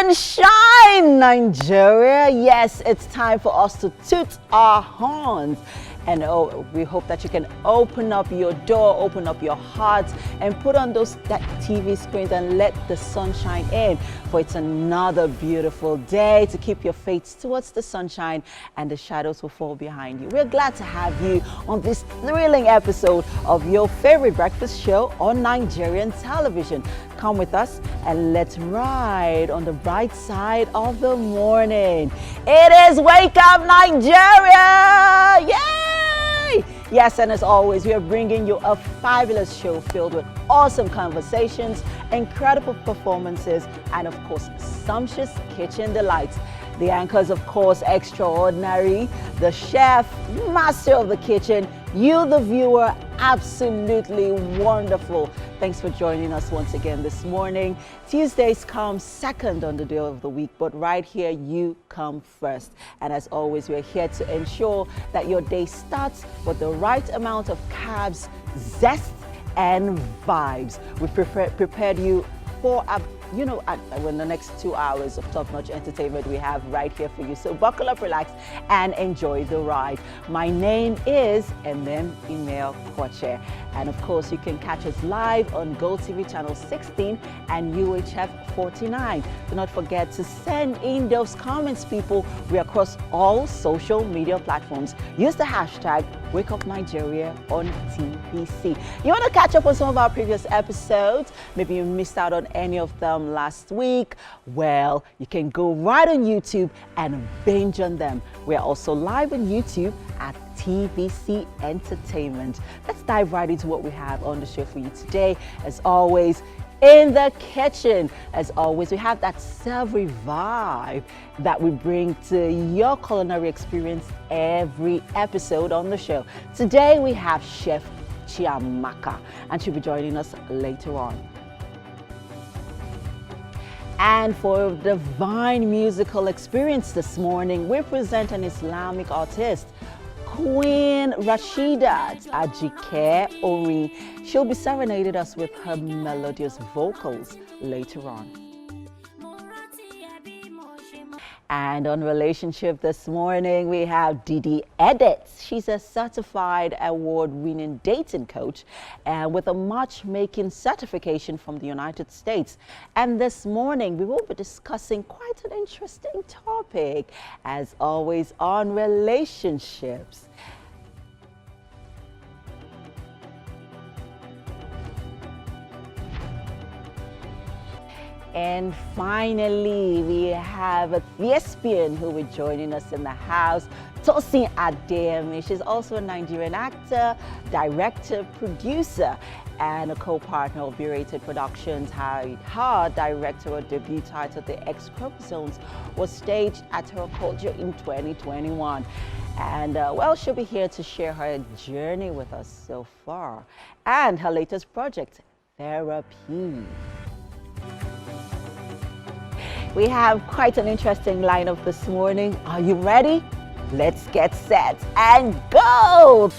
and shine, Nigeria. Yes, it's time for us to toot our horns. And we hope that you can open up your door, open up your hearts, and put on that TV screens and let the sunshine in. For it's another beautiful day to keep your face towards the sunshine, and the shadows will fall behind you. We're glad to have you on this thrilling episode of your favorite breakfast show on Nigerian television. Come with us and let's ride on the bright side of the morning. It is Wake Up Nigeria! Yay! Yes, and as always, we are bringing you a fabulous show filled with awesome conversations, incredible performances, and of course, sumptuous kitchen delights. The anchors, of course, extraordinary. The chef, master of the kitchen. You, the viewer, absolutely wonderful. Thanks for joining us once again this morning. Tuesdays come second on the day of the week, but right here, you come first. And as always, we're here to ensure that your day starts with the right amount of carbs, zest, and vibes. We've prepared you for when the next 2 hours of top-notch entertainment we have right here for you. So buckle up, relax, and enjoy the ride. My name is Email Koche. And of course, you can catch us live on GOTV channel 16 and UHF 49. Do not forget to send in those comments, people. We're across all social media platforms. Use the hashtag WakeUpNigeria on TVC. You want to catch up on some of our previous episodes? Maybe you missed out on any of them last week. Well, you can go right on YouTube and binge on them. We're also live on YouTube at TVC Entertainment. Let's dive right into what we have on the show for you today. As always, in the kitchen, as always, we have that savory vibe that we bring to your culinary experience every episode on the show. Today we have Chef Chiamaka, and she'll be joining us later on. And for a divine musical experience this morning, we present an Islamic artist, Queen Rashidat Ajike Ori. She'll be serenading us with her melodious vocals later on. And on relationship this morning, we have Didi Edits. She's a certified award-winning dating coach and with a matchmaking certification from the United States. And this morning, we will be discussing quite an interesting topic, as always, on relationships. And finally, we have a thespian who will be joining us in the house, Tosin Adeyemi. She's also a Nigerian actor, director, producer, and a co-partner of B-Rated Productions. Her directorial debut titled The X Chromosomes was staged at her culture in 2021. And she'll be here to share her journey with us so far and her latest project, Therapy. We have quite an interesting lineup this morning. Are you ready? Let's get set and go!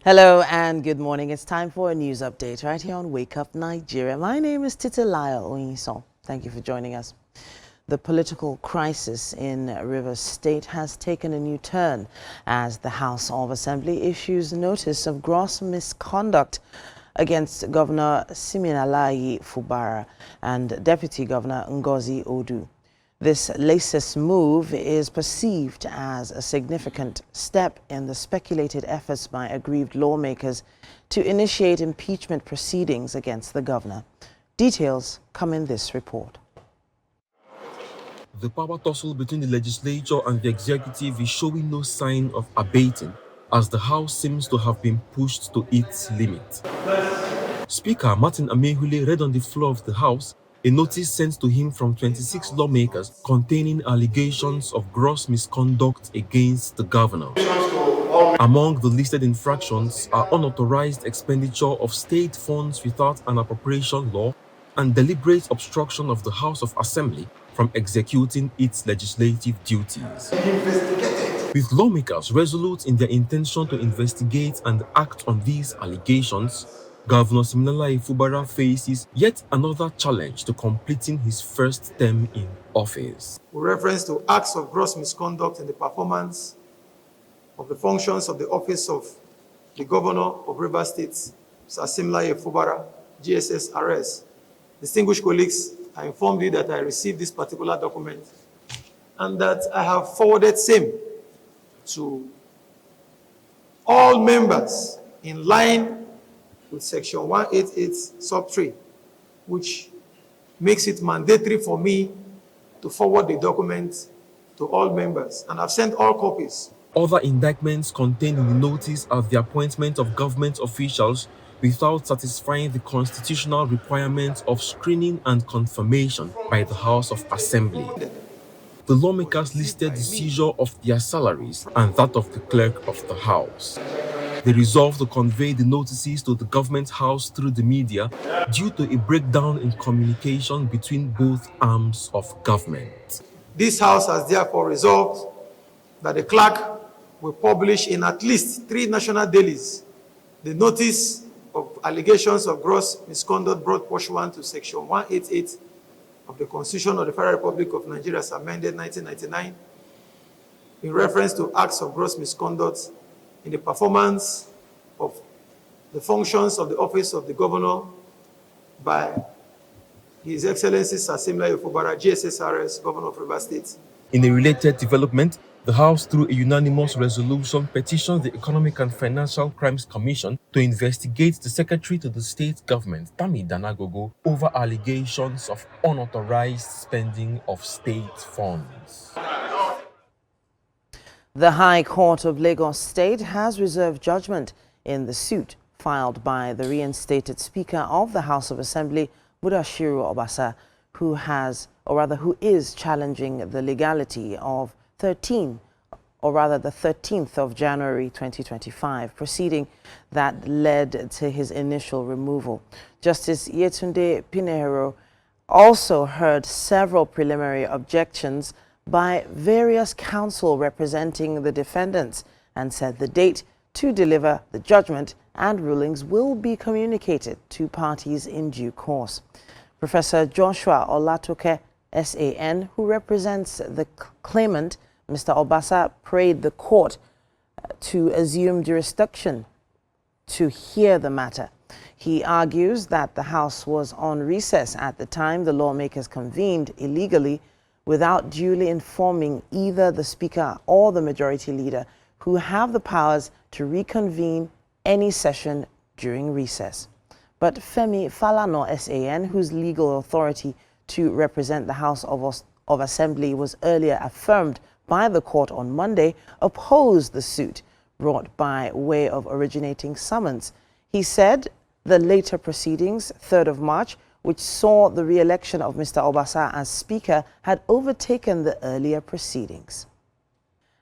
Hello and good morning. It's time for a news update right here on Wake Up Nigeria. My name is Titilayo Oyinson. Thank you for joining us. The political crisis in Rivers State has taken a new turn as the House of Assembly issues notice of gross misconduct against Governor Siminalayi Fubara and Deputy Governor Ngozi Odu. This latest move is perceived as a significant step in the speculated efforts by aggrieved lawmakers to initiate impeachment proceedings against the governor. Details come in this report. The power tussle between the legislature and the executive is showing no sign of abating, as the House seems to have been pushed to its limit. Speaker Martin Amehule read on the floor of the House a notice sent to him from 26 lawmakers containing allegations of gross misconduct against the governor. To all Among the listed infractions are unauthorized expenditure of state funds without an appropriation law and deliberate obstruction of the House of Assembly from executing its legislative duties. With lawmakers resolute in their intention to investigate and act on these allegations, Governor Siminalayi Fubara faces yet another challenge to completing his first term in office. With reference to acts of gross misconduct in the performance of the functions of the office of the Governor of Rivers State, Mr. Siminalayi Fubara, GSSRS, distinguished colleagues, I informed you that I received this particular document and that I have forwarded same to all members in line with Section 188, Sub 3, which makes it mandatory for me to forward the document to all members. And I've sent all copies. Other indictments contained in the notice are the appointment of government officials without satisfying the constitutional requirements of screening and confirmation by the House of Assembly. The lawmakers listed the seizure of their salaries and that of the clerk of the House. They resolved to convey the notices to the government house through the media due to a breakdown in communication between both arms of government. This House has therefore resolved that the clerk will publish in at least 3 national dailies the notice of allegations of gross misconduct brought pursuant to Section 188 of the Constitution of the Federal Republic of Nigeria as amended 1999 in reference to acts of gross misconduct in the performance of the functions of the office of the Governor by His Excellency Sir Siminalayi Fubara, GSSRS, Governor of Rivers State. In a related development, the House, through a unanimous resolution, petitioned the Economic and Financial Crimes Commission to investigate the Secretary to the State Government, Tami Danagogo, over allegations of unauthorized spending of state funds. The High Court of Lagos State has reserved judgment in the suit filed by the reinstated Speaker of the House of Assembly, Mudashiru Obasa, who is challenging the legality of the 13th of January 2025 proceeding that led to his initial removal. Justice Yetunde Pinheiro also heard several preliminary objections by various counsel representing the defendants and said the date to deliver the judgment and rulings will be communicated to parties in due course. Professor Joshua Olatoke, SAN, who represents the claimant, Mr. Obasa, prayed the court to assume jurisdiction to hear the matter. He argues that the House was on recess at the time the lawmakers convened illegally without duly informing either the Speaker or the Majority Leader, who have the powers to reconvene any session during recess. But Femi Falana, SAN, whose legal authority to represent the House of Assembly was earlier affirmed by the court on Monday, opposed the suit brought by way of originating summons. He said the later proceedings, 3rd of March, which saw the re-election of Mr. Obasa as Speaker, had overtaken the earlier proceedings.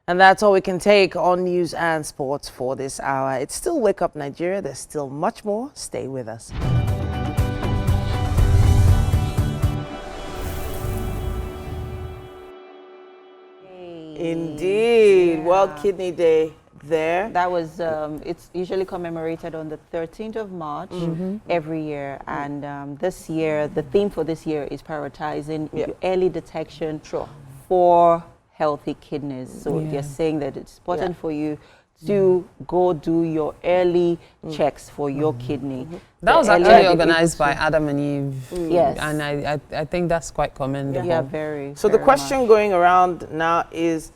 And that's all we can take on news and sports for this hour. It's still Wake Up Nigeria. There's still much more. Stay with us. Indeed. Yeah. World Kidney Day there. That was, it's usually commemorated on the 13th of March every year. And this year, the theme for this year is prioritizing early detection for healthy kidneys. So they're saying that it's important for you to go do your early checks for your kidney. That was actually organized by Adam and Eve. Yes. And I think that's quite commendable. Yeah, very. So the question going around now is,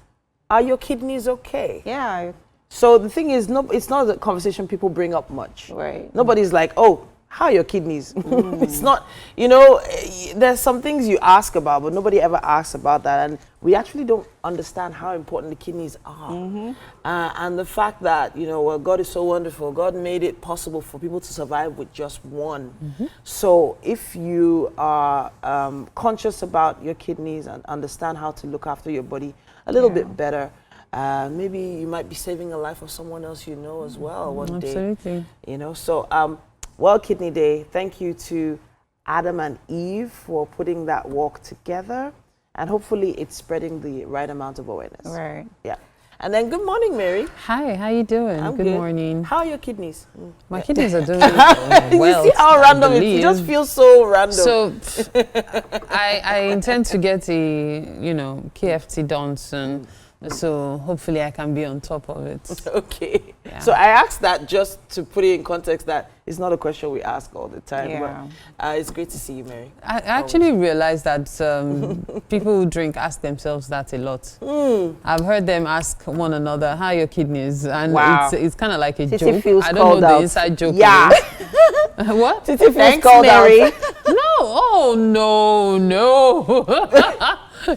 are your kidneys okay? Yeah. So the thing is, it's not a conversation people bring up much. Right. Nobody's like, oh, how are your kidneys? It's not, you know, there's some things you ask about, but nobody ever asks about that. And we actually don't understand how important the kidneys are. And the fact that, you know, well, God is so wonderful. God made it possible for people to survive with just one. So if you are conscious about your kidneys and understand how to look after your body a little bit better, maybe you might be saving a life of someone else you know as well one day. Absolutely. You know, so World Kidney Day, thank you to Adam and Eve for putting that walk together, and hopefully it's spreading the right amount of awareness. Right. Yeah. And then good morning, Mary. Hi, how you doing? I'm good morning. How are your kidneys? My kidneys are doing well. You see how random it is? It believe. just feels so random. So I intend to get the, KFT done soon. So hopefully I can be on top of it. Okay. Yeah. So I asked that just to put it in context that it's not a question we ask all the time. Yeah. But it's great to see you, Mary. I actually realized that people who drink ask themselves that a lot. I've heard them ask one another, how are your kidneys? And Wow. it's kind of like a Titi joke. feels I don't called know out. the inside joke. Yeah. What? Titi feels Thanks, called Mary. out. No, oh no.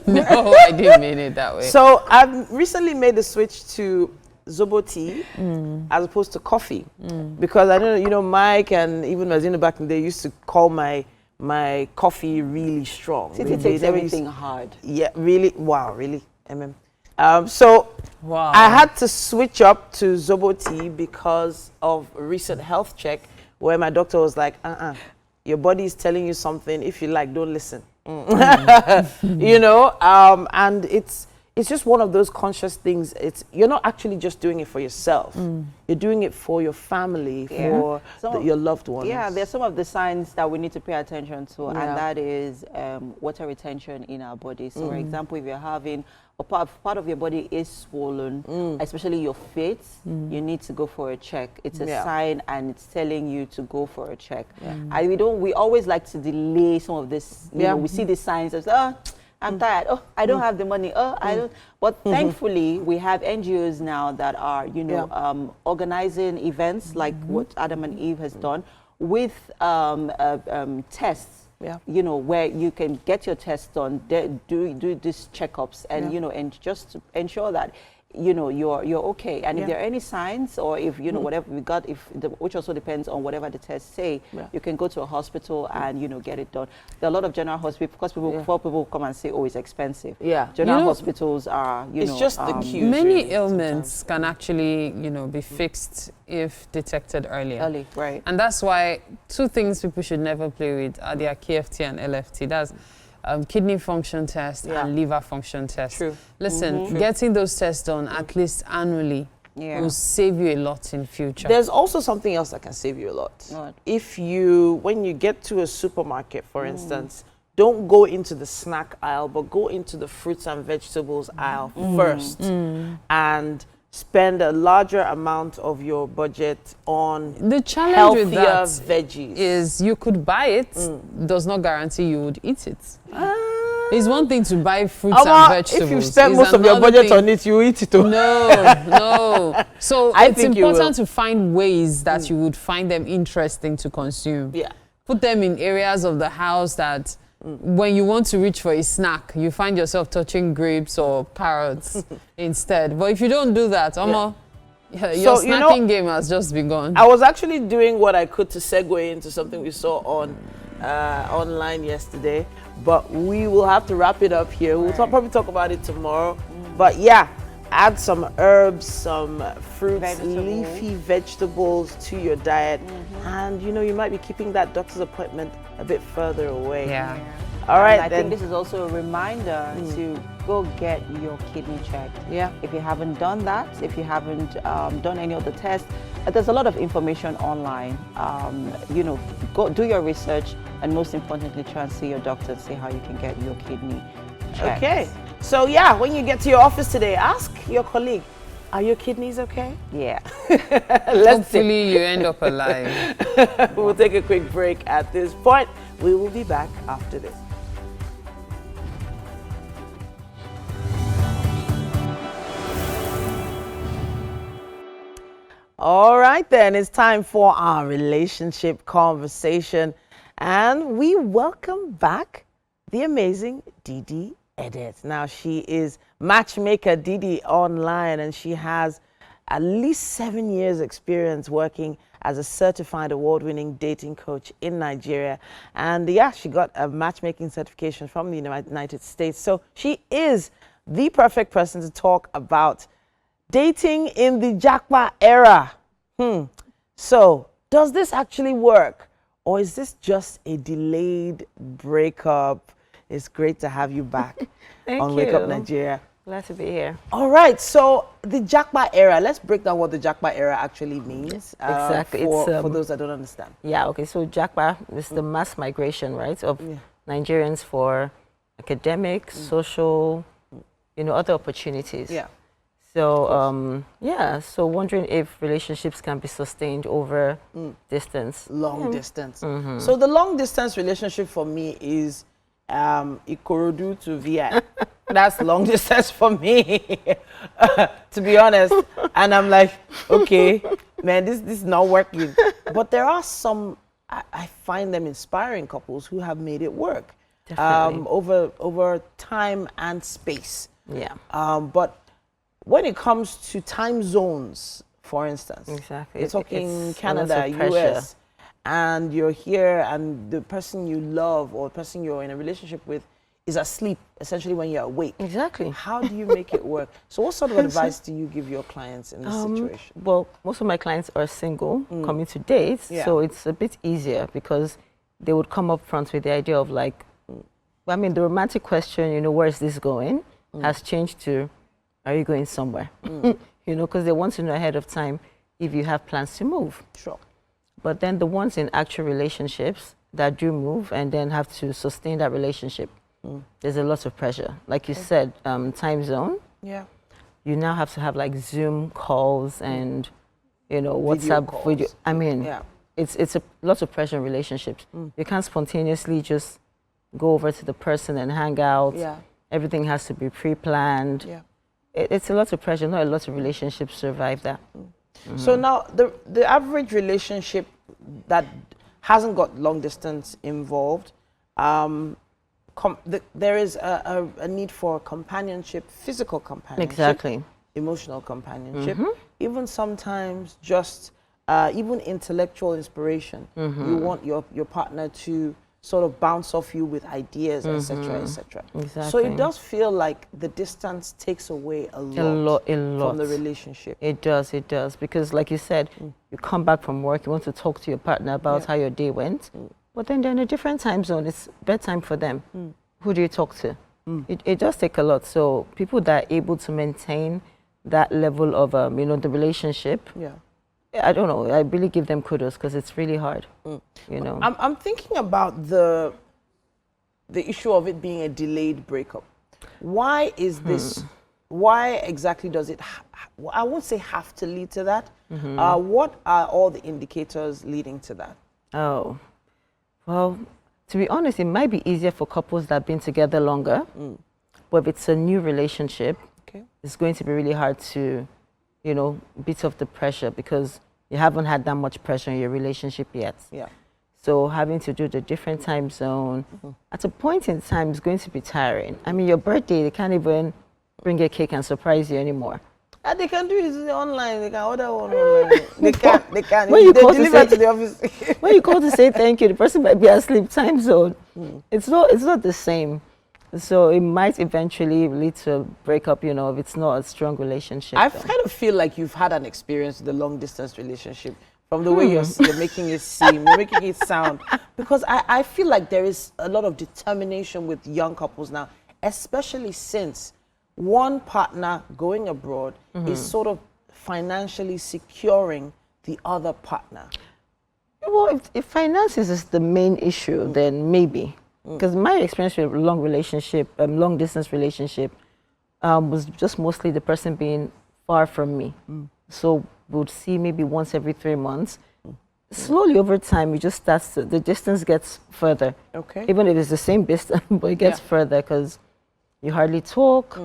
No, I didn't mean it that way. So I've recently made the switch to Zobo tea as opposed to coffee because I know, Mike and even Mazina back in the day used to call my coffee really strong. Titi They takes never everything used- hard. Yeah, really. Wow, really. So Wow. I had to switch up to Zobo tea because of a recent health check where my doctor was like, your body is telling you something. If you like, don't listen. And it's just one of those conscious things. You're not actually just doing it for yourself. You're doing it for your family, for your loved ones. Yeah, there's some of the signs that we need to pay attention to, Yeah. and that is water retention in our body. So, for example, if you're having a part of your body is swollen, especially your feet, you need to go for a check. It's a sign, and it's telling you to go for a check. And we always like to delay some of this. We see the signs as, I'm tired. Oh, I don't have the money. Oh, I don't. But thankfully, we have NGOs now that are, organizing events like what Adam and Eve has done with tests. Yeah. Where you can get your tests done, do these checkups, and and just to ensure that you're okay. And if there are any signs, or if whatever we got, which also depends on whatever the tests say, you can go to a hospital and get it done. There are a lot of general hospitals because before people come and say, oh, it's expensive. Yeah. General hospitals are It's just the queues. Many really, ailments can actually, be fixed if detected earlier. early, right? And that's why two things people should never play with are their KFT and LFT. That's kidney function test and liver function test. True. Listen, getting those tests done at least annually will save you a lot in future. There's also something else that can save you a lot. What? When you get to a supermarket, for instance, don't go into the snack aisle, but go into the fruits and vegetables aisle first and spend a larger amount of your budget on the challenge healthier with that veggies. is you could buy it, does not guarantee you would eat it. It's one thing to buy fruits and vegetables. If you spend It's most of your another budget thing- on it, you eat it. Oh. No. So I it's think you will. important to find ways that you would find them interesting to consume. Yeah. Put them in areas of the house that when you want to reach for a snack, you find yourself touching grapes or carrots instead. But if you don't do that, your So, snacking game has just begun. I was actually doing what I could to segue into something we saw on online yesterday, but we will have to wrap it up here. We'll probably talk about it tomorrow. But yeah, add some herbs, some fruits, leafy vegetables to your diet, and you might be keeping that doctor's appointment a bit further away. Yeah. All right, And I then. think this is also a reminder to go get your kidney checked. Yeah. If you haven't done that, if you haven't done any of the tests, there's a lot of information online. Go do your research, and most importantly, try and see your doctor and see how you can get your kidney checked. Okay. So yeah, when you get to your office today, ask your colleague, are your kidneys okay? Yeah. Hopefully you end up alive. We'll take a quick break at this point. We will be back after this. All right, then it's time for our relationship conversation. And we welcome back the amazing Didi Edit. Now, she is matchmaker Didi online, and she has at least 7 years experience working as a certified award-winning dating coach in Nigeria. And yeah, she got a matchmaking certification from the United States. So she is the perfect person to talk about dating in the Jackpot era. So, does this actually work? Or is this just a delayed breakup? It's great to have you back on Wake Up Nigeria. Glad to be here. All right, so the Jackpot era, let's break down what the Jackpot era actually means. Exactly. For those that don't understand. Yeah, okay, so Jackpot is the mass migration, right, of Nigerians for academic, social, other opportunities. Yeah. So, so wondering if relationships can be sustained over distance. Long distance. So the long distance relationship for me is Ikorodu to VI. That's long distance for me, to be honest. And I'm like, okay, man, this is not working. But there are some, I find them inspiring couples who have made it work over time and space. Yeah. But when it comes to time zones, for instance, Exactly. you're talking It's a Canada, lot of pressure. US, and you're here and the person you love or the person you're in a relationship with is asleep, essentially, when you're awake. Exactly. How do you make it work? So what sort of advice do you give your clients in this situation? Well, most of my clients are single, coming to date, so it's a bit easier because they would come up front with the idea of like, I mean, the romantic question, where is this going, has changed to, are you going somewhere? Because they want to know ahead of time if you have plans to move. Sure. But then the ones in actual relationships that do move and then have to sustain that relationship, there's a lot of pressure. Like you said, time zone. Yeah. You now have to have like Zoom calls and, WhatsApp calls. video. I mean, it's a lot of pressure in relationships. You can't spontaneously just go over to the person and hang out. Yeah. Everything has to be pre-planned. Yeah. It's a lot of pressure. Not a lot of relationships survive that. So now the average relationship that hasn't got long distance involved, there is a need for companionship, physical companionship, Exactly. emotional companionship, even sometimes just even intellectual inspiration. You want your partner to sort of bounce off you with ideas, etc., etc. Exactly. So it does feel like the distance takes away a lot from the relationship. It does, because like you said, you come back from work, you want to talk to your partner about how your day went, but then they're in a different time zone. It's bedtime for them. Who do you talk to? It does take a lot. So people that are able to maintain that level of, the relationship, I don't know, I really give them kudos because it's really hard, I'm thinking about the issue of it being a delayed breakup. Why is this, why exactly does it, I won't say have to lead to that. What are all the indicators leading to that? Oh, well, to be honest, it might be easier for couples that have been together longer, but if it's a new relationship, it's going to be really hard to, beat off the pressure because you haven't had that much pressure in your relationship yet. Yeah. So having to do the different time zone, at a point in time, is going to be tiring. I mean, your birthday, they can't even bring a cake and surprise you anymore. And they can do it online. They can order one online. They can. When you They call deliver to the office. when you call to say thank you, the person might be asleep. Time zone. It's not the same. So it might eventually lead to a breakup, if it's not a strong relationship. I kind of feel like you've had an experience with a long distance relationship from the way you're making it seem, you're making it sound. Because I feel like there is a lot of determination with young couples now, especially since one partner going abroad is sort of financially securing the other partner. Well, if finances is the main issue, then maybe. Because my experience with long distance relationship, was just mostly the person being far from me. So we'd see maybe once every 3 months. Slowly over time, the distance gets further. Okay. Even if it's the same distance, but it gets further because you hardly talk.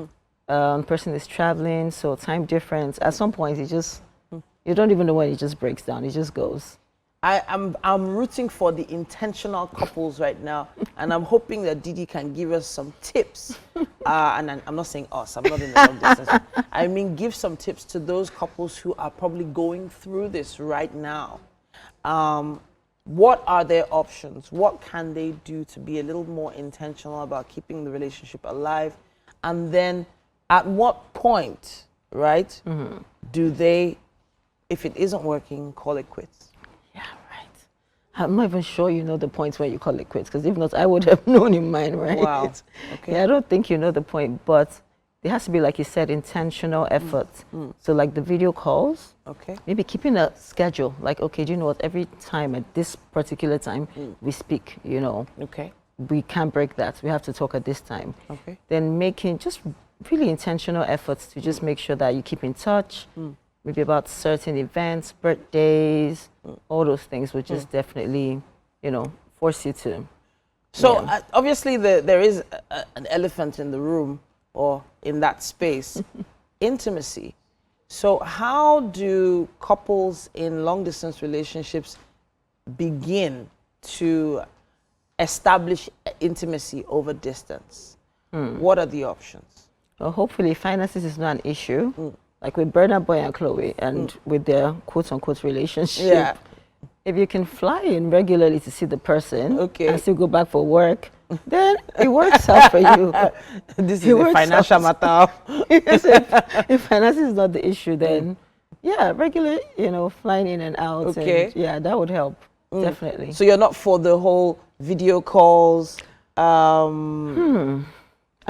Person is traveling, so time difference. At some point, you don't even know when it just breaks down. It just goes. I'm rooting for the intentional couples right now, and I'm hoping that Didi can give us some tips. And I'm not saying us, I'm not in the long distance. I mean, give some tips to those couples who are probably going through this right now. What are their options? What can they do to be a little more intentional about keeping the relationship alive? And then at what point, right? Do they, if it isn't working, call it quits? Yeah, right. I'm not even sure you know the point where you call it quits, because if not, I would have known in mine, right? Wow. Okay. Yeah, I don't think you know the point, but there has to be, like you said, intentional effort. So like the video calls, Okay. maybe keeping a schedule, like, okay, do you know what, every time at this particular time we speak, you know, Okay. we can't break that. We have to talk at this time. Okay. Then making just really intentional efforts to just make sure that you keep in touch, maybe about certain events, birthdays, all those things would just definitely, you know, force you to. So obviously there is an elephant in the room or in that space, intimacy. So how do couples in long distance relationships begin to establish intimacy over distance? What are the options? Well, hopefully finances is not an issue. Like with Bernard Boy and Chloe and with their quote-unquote relationship. Yeah. If you can fly in regularly to see the person Okay. and still go back for work, then it works out for you. This is It a works financial out. matter. Yes, if finances is not the issue, then yeah, regular, you know, flying in and out. Okay. And, yeah, that would help, definitely. So you're not for the whole video calls? I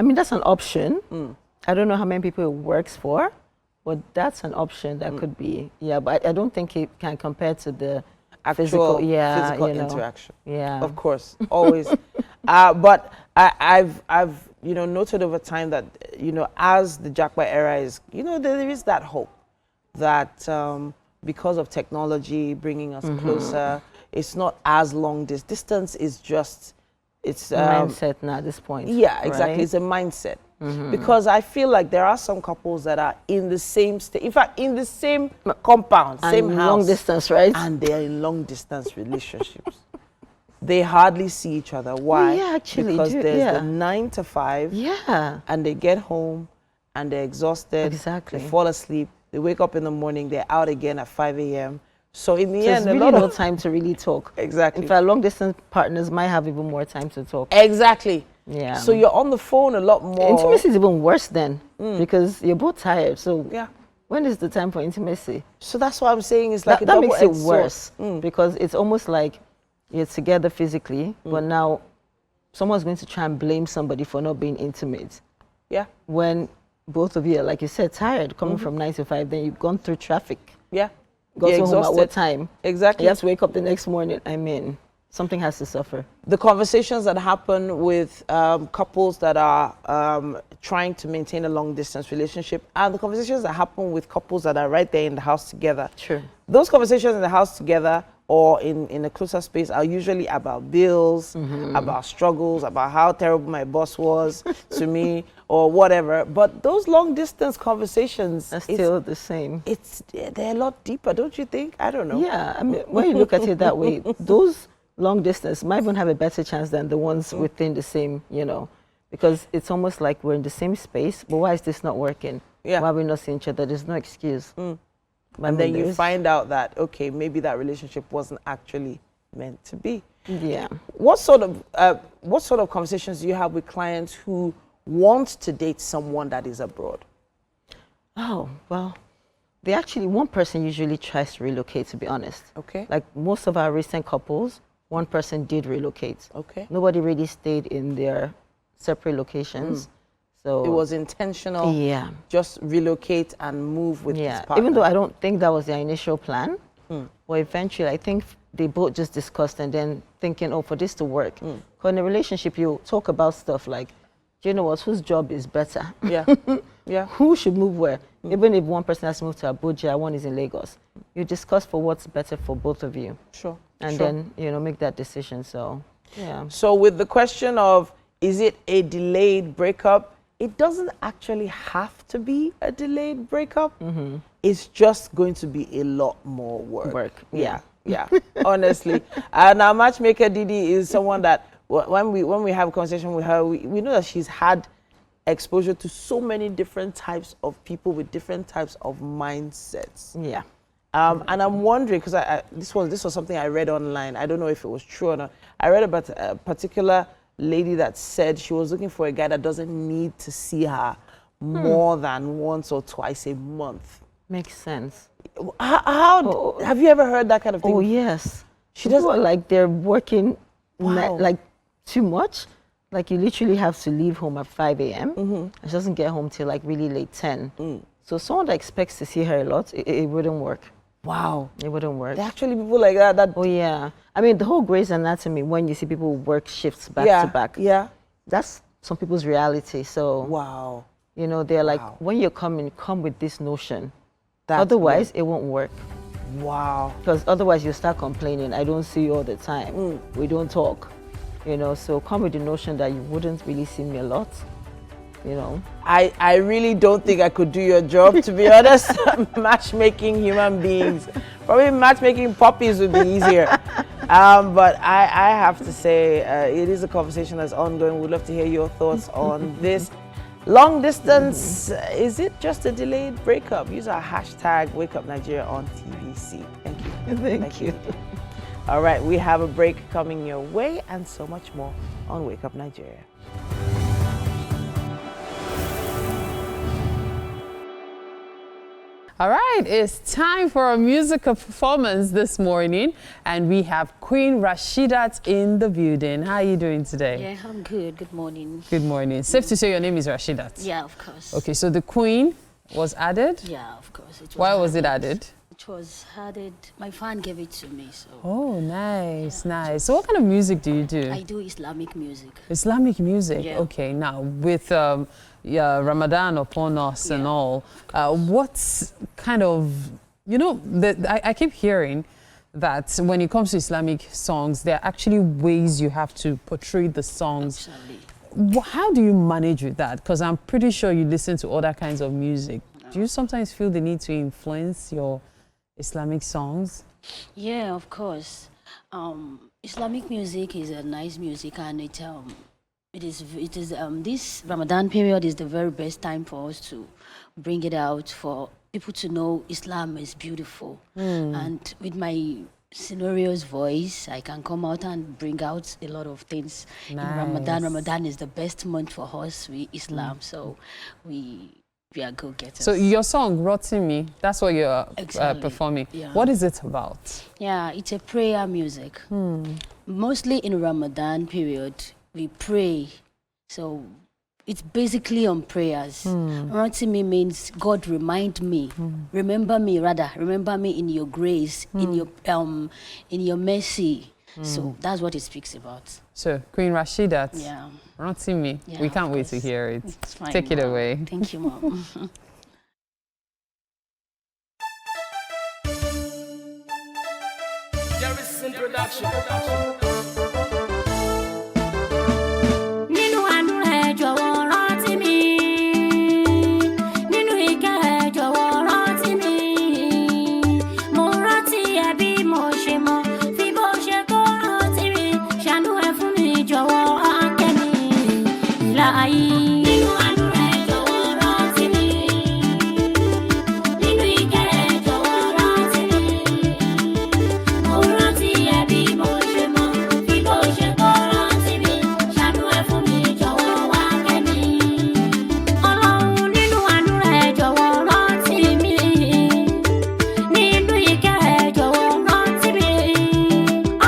mean, that's an option. I don't know how many people it works for, but that's an option that could be, yeah, but I don't think it can compare to the Actual physical physical you know. interaction. Yeah. Of course, always. But I've you know noted over time that you know as the Jackpot era is, you know, there is that hope that because of technology bringing us closer, it's not as long. This distance is just it's Mindset now at this point. yeah, exactly. right? It's a mindset. Because I feel like there are some couples that are in the same state, in fact, in the same compound, And same house. long distance, right? And they're in long distance relationships. They hardly see each other. Why? yeah, actually Because do, there's yeah. the 9 to 5, Yeah. and they get home and they're exhausted. Exactly. They fall asleep. They wake up in the morning. They're out again at 5 a.m. So in the So end, there's a really lot no of time to really talk. exactly, In fact, long distance partners might have even more time to talk. exactly. Yeah. So you're on the phone a lot more. Intimacy is even worse then because you're both tired. So Yeah. when is the time for intimacy? So that's what I'm saying. It's like That a makes it double-edged sword. worse because it's almost like you're together physically, but now someone's going to try and blame somebody for not being intimate. Yeah, When both of you are, like you said, tired, coming from 9 to 5, then you've gone through traffic. yeah. Got You're to home at what exhausted. time? Exactly. You have to wake up the next morning. I mean, something has to suffer. The conversations that happen with couples that are trying to maintain a long distance relationship and the conversations that happen with couples that are right there in the house together. Sure. Those conversations in the house together or in a closer space are usually about bills, about struggles, about how terrible my boss was to me or whatever. But those long distance conversations Are still the same. they're a lot deeper, don't you think? I don't know. Yeah, I mean, when you look at it that way, those long distance might even have a better chance than the ones within the same, you know, because it's almost like we're in the same space, but why is this not working? Yeah. Why are we not seeing each other? There's no excuse. And then you find out that, okay, maybe that relationship wasn't actually meant to be. Yeah. What sort of conversations do you have with clients who want to date someone that is abroad? Oh, well, one person usually tries to relocate, to be honest. Okay. Like most of our recent couples, one person did relocate. Okay. Nobody really stayed in their separate locations. So It was intentional. yeah. Just relocate and move with Yeah, his partner. even though I don't think that was their initial plan, but eventually I think they both just discussed and then thinking, oh, for this to work. Because in a relationship, you talk about stuff like, do you know what, whose job is better? Yeah. Yeah. Who should move where? Even if one person has to move to Abuja, one is in Lagos. You discuss for what's better for both of you. Sure. And Sure. then, you know, make that decision. So, yeah. So with the question of, is it a delayed breakup? It doesn't actually have to be a delayed breakup. It's just going to be a lot more work. Yeah, yeah, honestly. And our matchmaker Didi is someone that when we have a conversation with her, we know that she's had exposure to so many different types of people with different types of mindsets. Yeah. And I'm wondering, because this was something I read online. I don't know if it was true or not. I read about a particular lady that said she was looking for a guy that doesn't need to see her more than once or twice a month. Makes sense. How have you ever heard that kind of thing? Oh, yes. She does like they're working Wow. like too much. Like you literally have to leave home at 5 a.m. And she doesn't get home till like really late 10. So someone that expects to see her a lot, it wouldn't work. Wow. It wouldn't work. There are actually people like that. Oh, yeah. I mean, the whole Grey's Anatomy, when you see people work shifts back to back, Yeah. that's some people's reality. So, Wow. you know, they're like, Wow. when you're coming, come with this notion. That's Otherwise, it won't work. Wow. Because otherwise, you start complaining, I don't see you all the time. We don't talk. You know, so come with the notion that you wouldn't really see me a lot. You know, I really don't think I could do your job, to be honest. Matchmaking human beings. Probably matchmaking puppies would be easier. But I have to say, it is a conversation that's ongoing. We'd love to hear your thoughts on this. Long distance, is it just a delayed breakup? Use our hashtag WakeUpNigeria on TVC. Thank you. thank you. All right, we have a break coming your way and so much more on Wake Up Nigeria. All right, it's time for a musical performance this morning, and we have Queen Rashidat in the building. How are you doing today? Yeah, I'm good. Good morning. Good morning. Safe to say your name is Rashidat. Yeah, of course. Okay, so the Queen was added. Yeah, of course. It was Why was it added? It was added. My fan gave it to me, so. Oh, nice, nice. So what kind of music do you do? I do Islamic music. Islamic music. Yeah. Okay, now with Ramadan upon us and all, what's kind of, you know, I keep hearing that when it comes to Islamic songs, there are actually ways you have to portray the songs. Absolutely. How do you manage with that? Because I'm pretty sure you listen to other kinds of music. Do you sometimes feel the need to influence your Islamic songs? Yeah, of course. Islamic music is a nice music, and this Ramadan period is the very best time for us to bring it out, for people to know Islam is beautiful. And with my scenarios voice, I can come out and bring out a lot of things in Ramadan. Ramadan is the best month for us with Islam, so we are go-getters. So your song, Rotimi, that's what you're Exactly. performing. Yeah. What is it about? Yeah, it's a prayer music. Mostly in Ramadan period, we pray. So it's basically on prayers. Rotimi means God remind me, remember me in your grace, in your mercy. So that's what it speaks about. So Queen Rashidat, Yeah. Rotimi, Yeah, we of can't wait to course. hear it. It's fine, Take it Mom. away. Thank you, Mom. Nínú àánú ẹ jọ̀wọ́ rántí mi. Nínú ìkẹ́ ẹ jọ̀wọ́ rántí mi. Mo rántí ẹ bí mo ṣe mọ̀, fi bó ṣe tó rántí mi. Ṣàánú ẹ fún mi jọ̀wọ́ áńgẹ́ mi. Ìlàhí. Nínú àánú ẹ jọ̀wọ́ rántí mi. Nínú ìkẹ́ ẹ jọ̀wọ́ rántí mi. Mo rántí ẹ bí mo ṣe mọ̀, fi bó ṣe tó rántí mi. Ṣàánú ẹ fún mi jọ̀wọ́ wá kẹ́ mi. Ọlọ́run nínú àánú ẹ jọ̀wọ́ rántí mi. Nínú ìkẹ́ ẹ jọ̀wọ́ rántí mi.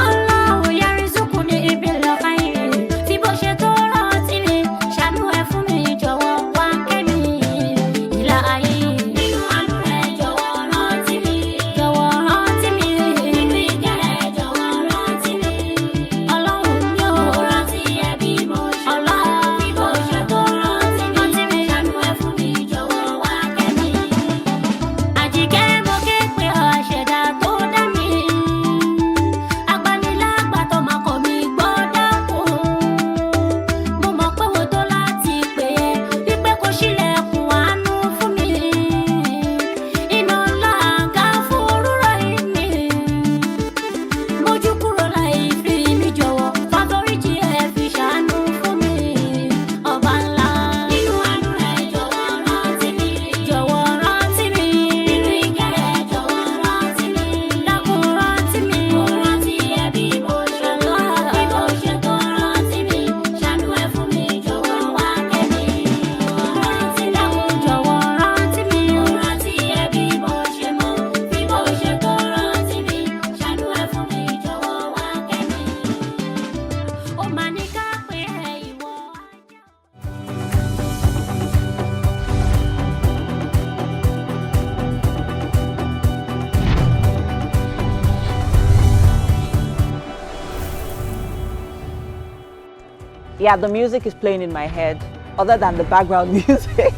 Ọlọ́run yarizukuni bil khairi. Fi bó ṣe tó rántí mi. Ṣàánú ẹ fún máa ní ká pé ìwọ ajá. Yeah, the music is playing in my head, other than the background music.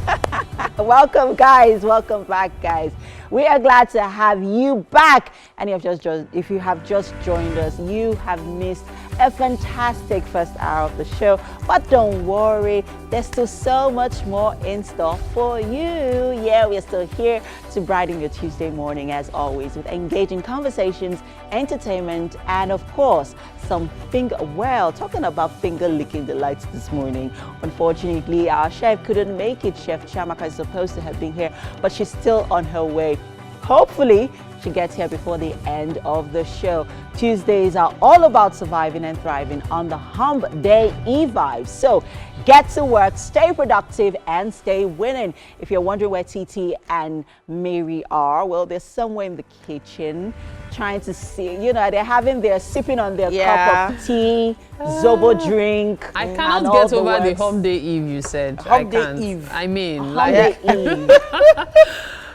Welcome, guys. Welcome back, guys. We are glad to have you back. And if you have just joined us, you have missed a fantastic first hour of the show. But don't worry, there's still so much more in store for you. Yeah, we're still here to brighten your Tuesday morning, as always, with engaging conversations, entertainment, and of course, talking about finger licking delights this morning. Unfortunately, our chef couldn't make it. Chef Chamaka is supposed to have been here, but she's still on her way. Hopefully, she gets here before the end of the show. Tuesdays are all about surviving and thriving on the Hump Day E-Vibe. So get to work, stay productive, and stay winning. If you're wondering where TT and Mary are, well, they're somewhere in the kitchen trying to see, they're sipping on their cup of tea, Zobo drink. I cannot get over the Hump Day Eve, you said. Hump Day Eve. I mean, Hump Day Eve.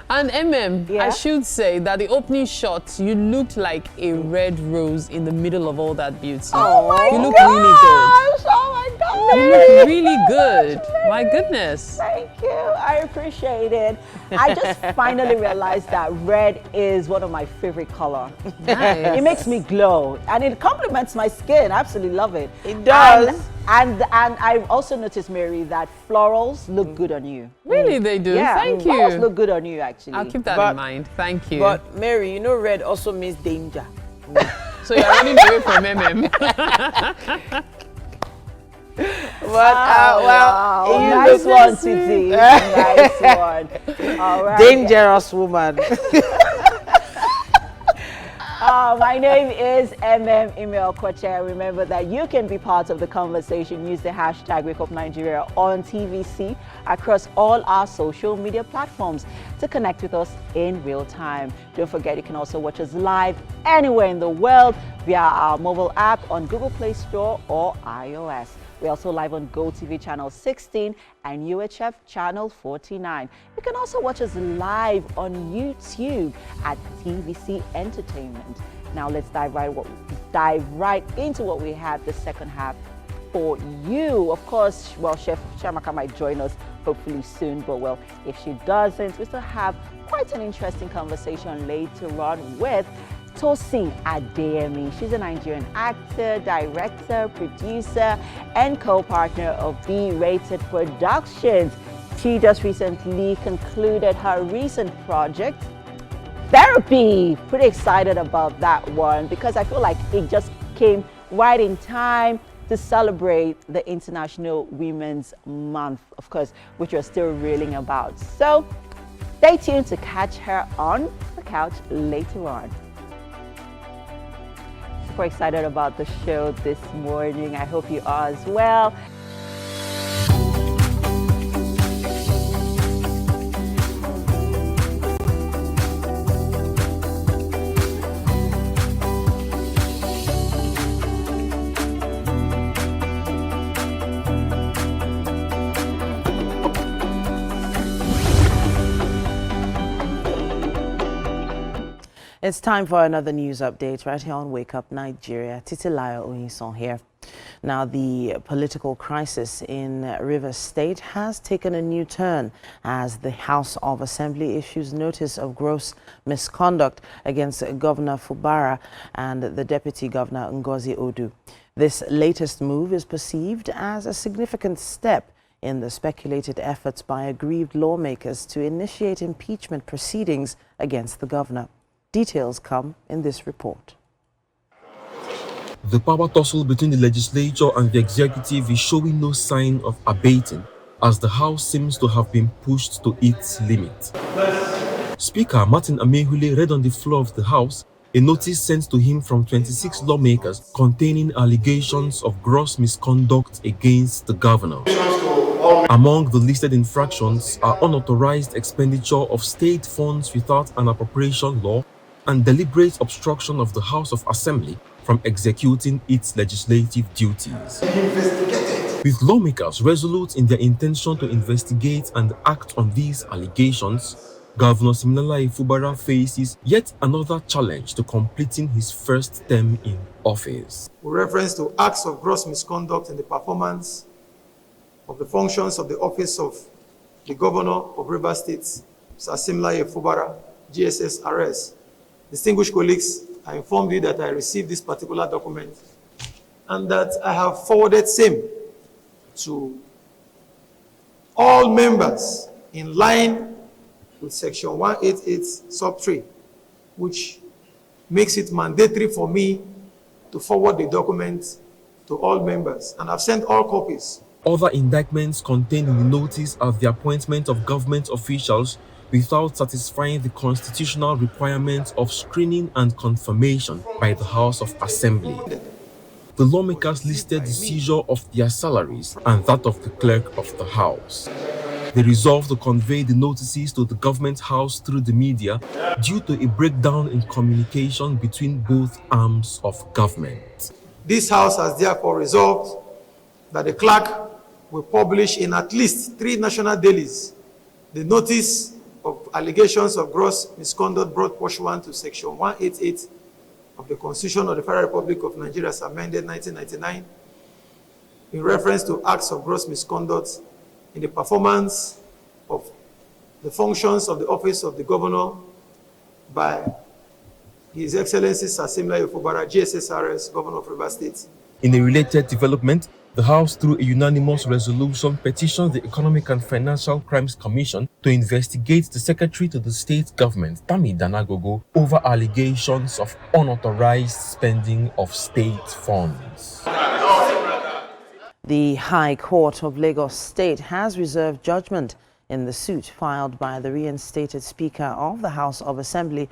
And Yeah. I should say that the opening shot, you looked like a red rose in the middle of all that beauty. Oh my you look gosh, really good. oh my God. You look really good. My goodness. Thank you. I appreciate it. I just finally realized that red is one of my favorite color. Nice. It makes me glow and it complements my skin. I absolutely love it. It does. And I've also noticed, Mary, that florals look good on you. Really, they do. Yeah, Thank florals you. look good on you, actually. I'll keep that But- in mind. Thank you. But Mary, you know red also means danger. So you're running away from MM. Well, you nice look one, Titi. Nice one. All right. dangerous woman. My name is Email Koche. Remember that you can be part of the conversation. Use the hashtag WakeUpNigeria on TVC across all our social media platforms to connect with us in real time. Don't forget, you can also watch us live anywhere in the world via our mobile app on Google Play Store or iOS. We're also live on GOTV channel 16 and UHF channel 49. You can also watch us live on YouTube at TVC Entertainment. Now let's dive right into what we have the second half for you. Of course, well, Chef Chamaka might join us hopefully soon, but well, if she doesn't, we still have quite an interesting conversation later on with Tosin Adeyemi. She's a Nigerian actor, director, producer, and co-partner of B-Rated Productions. She just recently concluded her recent project, Therapy. Pretty excited about that one because I feel like it just came right in time to celebrate the International Women's Month, of course, which we're still reeling about. So stay tuned to catch her on the couch later on. Super excited about the show this morning. I hope you are as well. It's time for another news update right here on Wake Up Nigeria. Titilayo Oyinson here. Now, the political crisis in Rivers State has taken a new turn as the House of Assembly issues notice of gross misconduct against Governor Fubara and the Deputy Governor Ngozi Odu. This latest move is perceived as a significant step in the speculated efforts by aggrieved lawmakers to initiate impeachment proceedings against the governor. Details come in this report. The power tussle between the legislature and the executive is showing no sign of abating, as the House seems to have been pushed to its limit. Speaker Martin Amehule read on the floor of the House a notice sent to him from 26 lawmakers containing allegations of gross misconduct against the governor. Among the listed infractions are unauthorized expenditure of state funds without an appropriation law and deliberate obstruction of the House of Assembly from executing its legislative duties. With lawmakers resolute in their intention to investigate and act on these allegations, Governor Siminalayi Fubara faces yet another challenge to completing his first term in office. With reference to acts of gross misconduct in the performance of the functions of the office of the Governor of Rivers State, Mr. Siminalayi Fubara, GSSRS, distinguished colleagues, I informed you that I received this particular document and that I have forwarded same to all members in line with section 188 sub 3, which makes it mandatory for me to forward the document to all members, and I've sent all copies. Other indictments contained in the notice are the appointment of government officials without satisfying the constitutional requirements of screening and confirmation by the House of Assembly. The lawmakers listed the seizure of their salaries and that of the clerk of the House. They resolved to convey the notices to the government house through the media due to a breakdown in communication between both arms of government. This House has therefore resolved that the clerk will publish in at least 3 national dailies the notice of allegations of gross misconduct brought pursuant to section 188 of the Constitution of the Federal Republic of Nigeria as amended 1999 in reference to acts of gross misconduct in the performance of the functions of the office of the Governor by His Excellency Sir Siminalayi Fubara, GSSRS, Governor of Rivers State. In a related development, the House, through a unanimous resolution, petitioned the Economic and Financial Crimes Commission to investigate the Secretary to the State Government, Tami Danagogo, over allegations of unauthorized spending of state funds. The High Court of Lagos State has reserved judgment in the suit filed by the reinstated Speaker of the House of Assembly,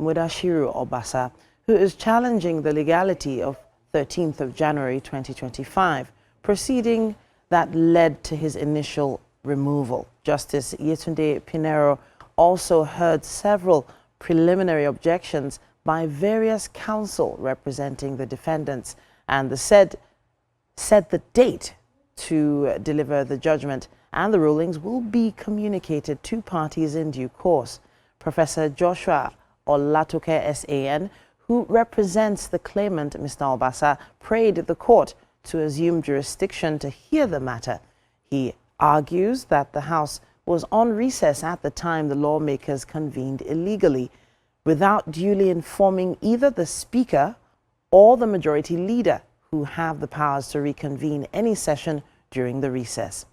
Mudashiru Obasa, who is challenging the legality of 13th of January 2025, proceeding that led to his initial removal. Justice Yetunde Pinero also heard several preliminary objections by various counsel representing the defendants, and set the date to deliver the judgment, and the rulings will be communicated to parties in due course. Professor Joshua Olatoke SAN, who represents the claimant, Mr. Obasa, prayed the court to assume jurisdiction to hear the matter. He argues that the House was on recess at the time the lawmakers convened illegally, without duly informing either the Speaker or the Majority Leader, who have the powers to reconvene any session during the recess.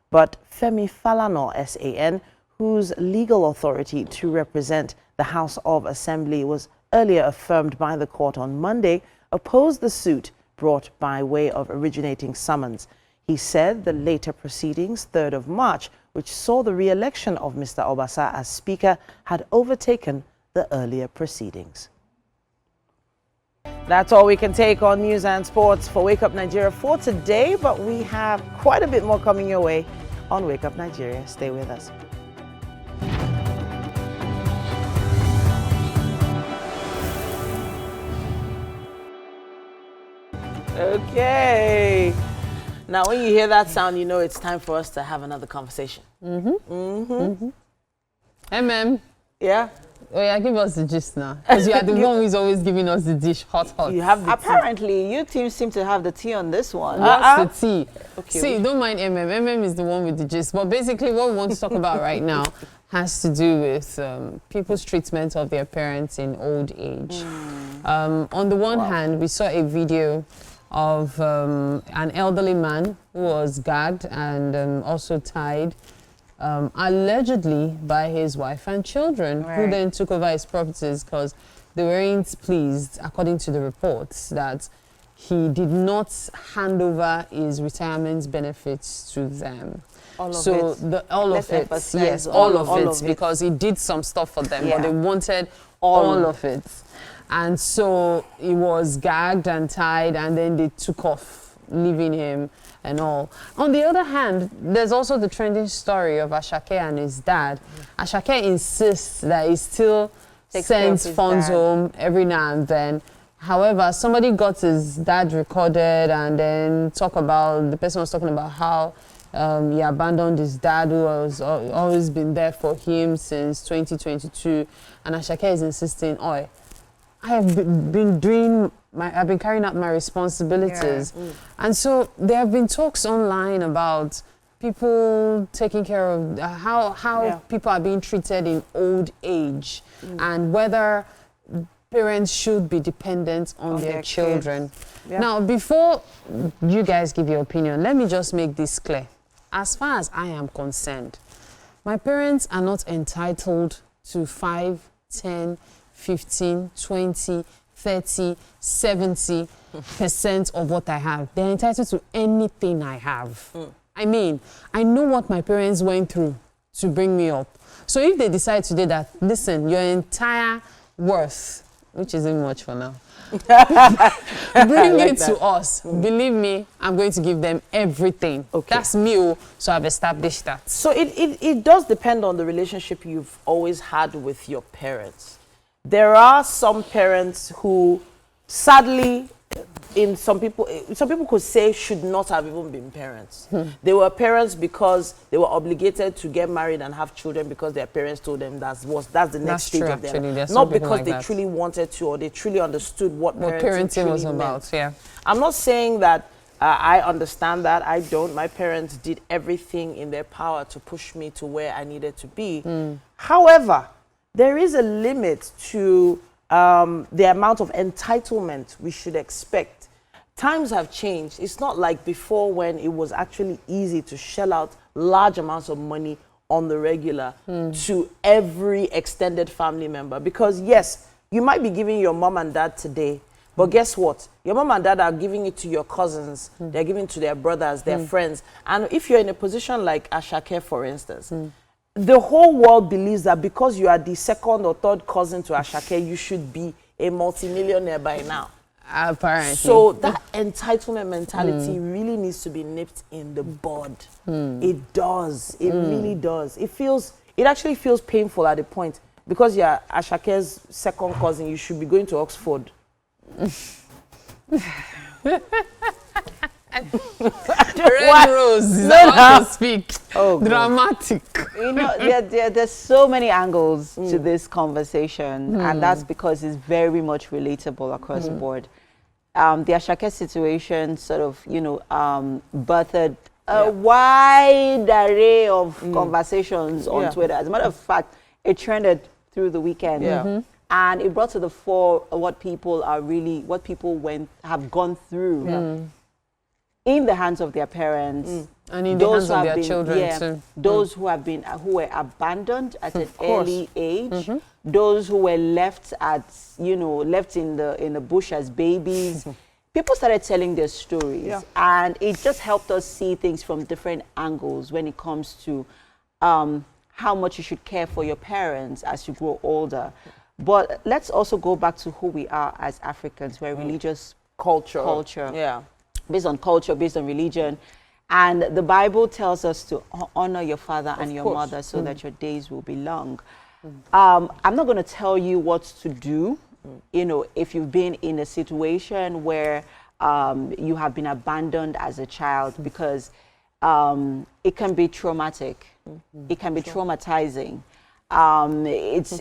But Femi Falana SAN, whose legal authority to represent the House of Assembly was earlier affirmed by the court on Monday, opposed the suit brought by way of originating summons. He said the later proceedings, 3rd of March, which saw the re-election of Mr. Obasa as Speaker, had overtaken the earlier proceedings. That's all we can take on news and sports for Wake Up Nigeria for today, but we have quite a bit more coming your way on Wake Up Nigeria. Stay with us. Okay. Now, when you hear that sound, you know it's time for us to have another conversation. Yeah? Oh yeah, give us the gist now. Because you are the one who is always giving us the dish hot. You have the Apparently, you team seem to have the tea on this one. What's the tea? Okay. See, don't mind MM is the one with the gist. But basically, what we want to talk about right now has to do with people's treatment of their parents in old age. On the one hand, we saw a video of an elderly man who was gagged and also tied, allegedly by his wife and children, who then took over his properties because they weren't pleased, according to the reports, that he did not hand over his retirement benefits to them. All of it, because he did some stuff for them, but they wanted all of it. And so he was gagged and tied, and then they took off, leaving him and all. On the other hand, there's also the trending story of Ashake and his dad. Ashake insists that he still sends funds home every now and then, However, somebody got his dad recorded and then the person was talking about how he abandoned his dad who has always been there for him since 2022. And Ashake is insisting, I have I've been carrying out my responsibilities. And so there have been talks online about people taking care of how people are being treated in old age and whether parents should be dependent on their children. Now, before you guys give your opinion, let me just make this clear. As far as I am concerned, my parents are not entitled to 5, 10, 15, 20, 30, 70% of what I have. They're entitled to anything I have. I mean, I know what my parents went through to bring me up. So if they decide today that, listen, your entire worth, which isn't much for now, bring it to us. Believe me, I'm going to give them everything. That's me, so I've established that. So it does depend on the relationship you've always had with your parents. There are some parents who, sadly, some people could say should not have even been parents. They were parents because they were obligated to get married and have children because their parents told them that's the next stage of their life. Not because they truly wanted to or they truly understood what parenting was about. I'm not saying that I understand that. I don't. My parents did everything in their power to push me to where I needed to be. However, there is a limit to the amount of entitlement we should expect. Times have changed. It's not like before when it was actually easy to shell out large amounts of money on the regular to every extended family member. Because yes, you might be giving your mom and dad today, but guess what? Your mom and dad are giving it to your cousins. They're giving it to their brothers, their friends. And if you're in a position like Ashake, for instance, the whole world believes that because you are the second or third cousin to Ashake, you should be a multimillionaire by now. Apparently. So that entitlement mentality really needs to be nipped in the bud. It does. It really does. It actually feels painful at a point. Because you're Ashake's second cousin, you should be going to Oxford. Red Rose is about to speak. Dramatic. You know, there's so many angles to this conversation, and that's because it's very much relatable across the board. The Ashake situation sort of, birthed a wide array of conversations on Twitter. As a matter of fact, it trended through the weekend. And it brought to the fore what people have gone through in the hands of their parents. And in the hands of their children too. Those who were abandoned at an early age, those who were left in the bush as babies. People started telling their stories, and it just helped us see things from different angles when it comes to how much you should care for your parents as you grow older. But let's also go back to who we are as Africans. We're religious culture. Based on culture, based on religion. And the Bible tells us to honor your father and your mother so that your days will be long. I'm not going to tell you what to do, if you've been in a situation where you have been abandoned as a child, because it can be traumatic. It can be traumatizing. It's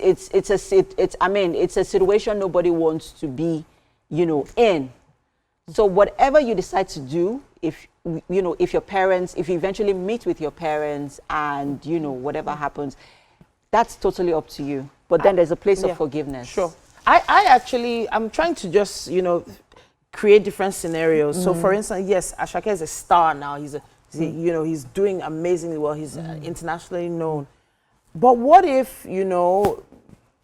a situation nobody wants to be, in. So whatever you decide to do, if you eventually meet with your parents and, whatever happens, that's totally up to you. But then there's a place of forgiveness. Sure. I'm trying to just, create different scenarios. So for instance, yes, Ashake is a star now. He's doing amazingly well. He's internationally known. But what if,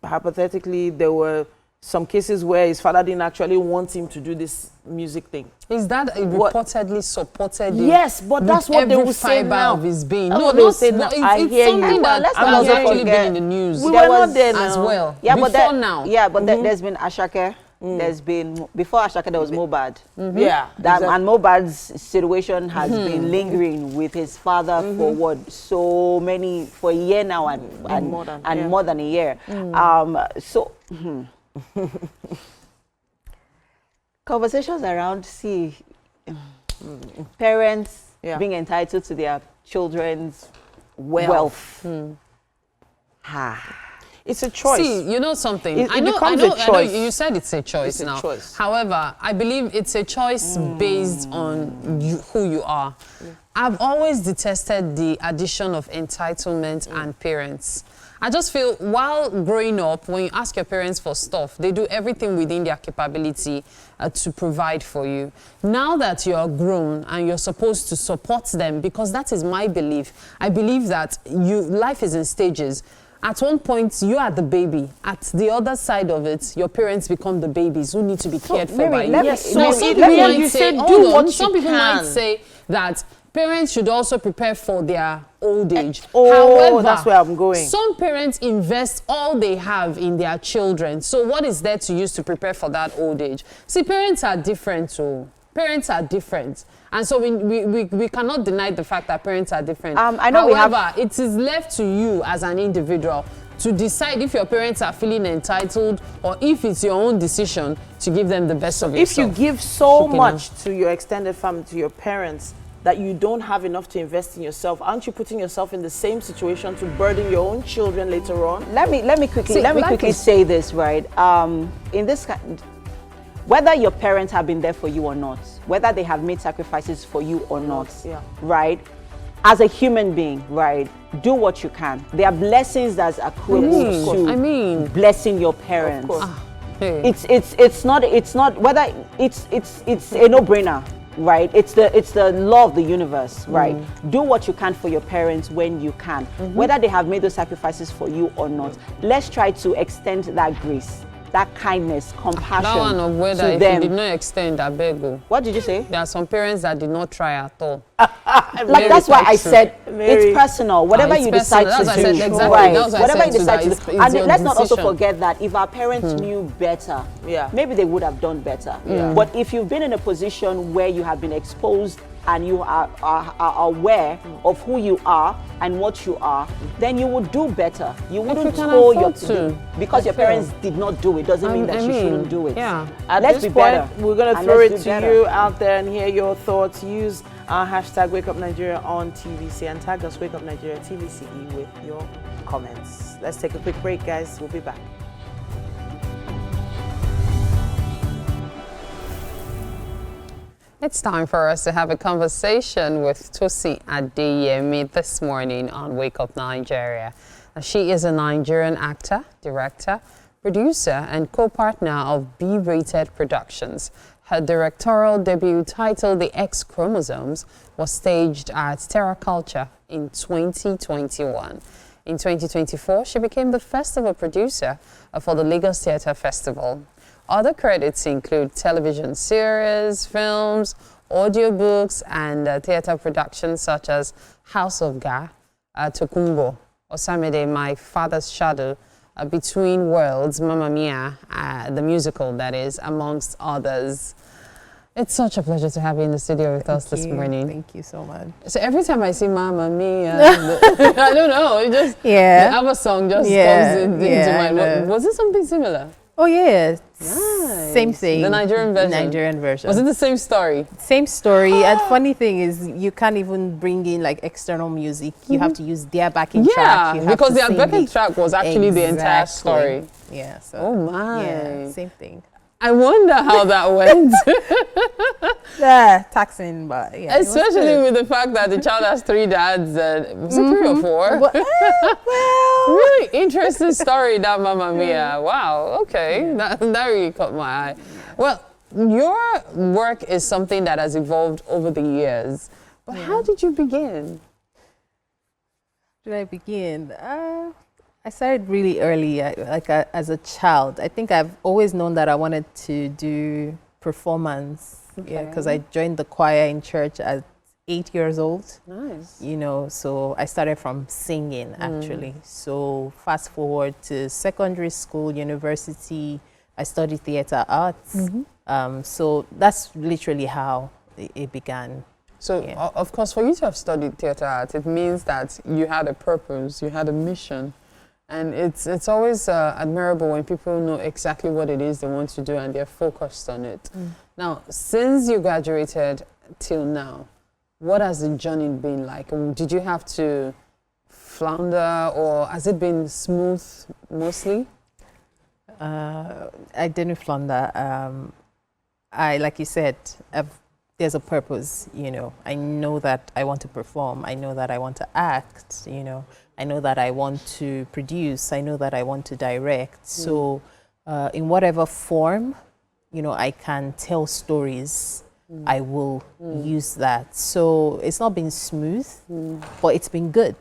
hypothetically, there were some cases where his father didn't actually want him to do this music thing? Is that reportedly supported? Yes, but that's what they will say now. Of his being. No, they will say now. I hear you. It's something that has actually been in the news. We were not there as well. Yeah, before now. Yeah, but there's been Ashake. There's been, before Ashake, there was Mobad. Yeah. And Mobad's situation has been lingering with his father for a year now and more than a year. Conversations around, parents being entitled to their children's wealth. It's a choice. See, you know something. It I know, becomes a choice. you said it's a choice It's a now. choice. However, I believe it's a choice based on who you are. I've always detested the addition of entitlement and parents. I just feel while growing up, when you ask your parents for stuff, they do everything within their capability to provide for you. Now that you're grown and you're supposed to support them, because that is my belief. I believe that life is in stages. At one point, you are the baby. At the other side of it, your parents become the babies who need to be cared for by you. Now, some people might say, some people might say that parents should also prepare for their old age. However, that's where I'm going. Some parents invest all they have in their children. So what is there to use to prepare for that old age? See, parents are different too. Parents are different. And so we cannot deny the fact that parents are different. I know. However, it is left to you as an individual to decide if your parents are feeling entitled or if it's your own decision to give them the best of yourself. If you give so much to your extended family, to your parents, that you don't have enough to invest in yourself, aren't you putting yourself in the same situation to burden your own children later on? Let me quickly say this, right? In this whether your parents have been there for you or not, whether they have made sacrifices for you or not, right? As a human being, right? Do what you can. There are blessings that's equivalent to blessing your parents. It's not whether it's a no-brainer. Right, it's the law of the universe, right? Do what you can for your parents when you can, whether they have made those sacrifices for you or not. Let's try to extend that grace, that kindness, compassion that one of whether to if them. you did not extend, I beg you. What did you say? There are some parents that did not try at all. Like that's why I said it's personal. Whatever you decide to do, right? Whatever you decide to do, and let's not also forget that if our parents knew better, maybe they would have done better. But if you've been in a position where you have been exposed and you are aware of who you are and what you are, then you would do better. You wouldn't hold your because your parents did not do it. Doesn't mean that you shouldn't do it. At let's this be point, better. we're going to throw it to you out there and hear your thoughts. Use our hashtag Wake Up Nigeria on TVC and tag us Wake Up Nigeria TVCE with your comments. Let's take a quick break, guys. We'll be back. It's time for us to have a conversation with Tosi Adeyemi this morning on Wake Up Nigeria. She is a Nigerian actor, director, producer, and co-partner of B-Rated Productions. Her directorial debut, titled The X Chromosomes, was staged at Terra Culture in 2021. In 2024, she became the first ever producer for the Lagos Theatre Festival. Other credits include television series, films, audiobooks, and theatre productions such as House of Ga, Tokumbo, Osamide, My Father's Shadow, Between Worlds, Mamma Mia, the musical, that is, amongst others. It's such a pleasure to have you in the studio with us this morning. Thank you so much. So every time I see Mamma Mia, I don't know, it just, the ABBA song just comes into my mind. Was it something similar? Oh yeah, nice. Same thing. The Nigerian version. Nigerian version. Was it the same story? Same story. And funny thing is, you can't even bring in like external music. You have to use their backing track. You have because to their sing backing track was actually the entire story. Yeah. So. Oh my. Yeah. Same thing. I wonder how that went. Yeah, taxing, but yeah. Especially with the fact that the child has 3 dads. Was it 3 or 4? Well, really interesting story, that Mamma Mia. Wow, okay. That really caught my eye. Well, your work is something that has evolved over the years. But how did you begin? Did I begin? I started really early, as a child. I think I've always known that I wanted to do performance. Okay. Yeah, because I joined the choir in church at 8 years old. Nice. You know, so I started from singing actually. So fast forward to secondary school, university, I studied theater arts. So that's literally how it began. So, of course, for you to have studied theater arts, it means that you had a purpose, you had a mission. And it's always admirable when people know exactly what it is they want to do and they're focused on it. Now, since you graduated till now, what has the journey been like? Did you have to flounder, or has it been smooth mostly? I didn't flounder. Like you said, there's a purpose, you know. I know that I want to perform. I know that I want to act, you know. I know that I want to produce. I know that I want to direct. So in whatever form, you know, I can tell stories, I will use that. So it's not been smooth, but it's been good.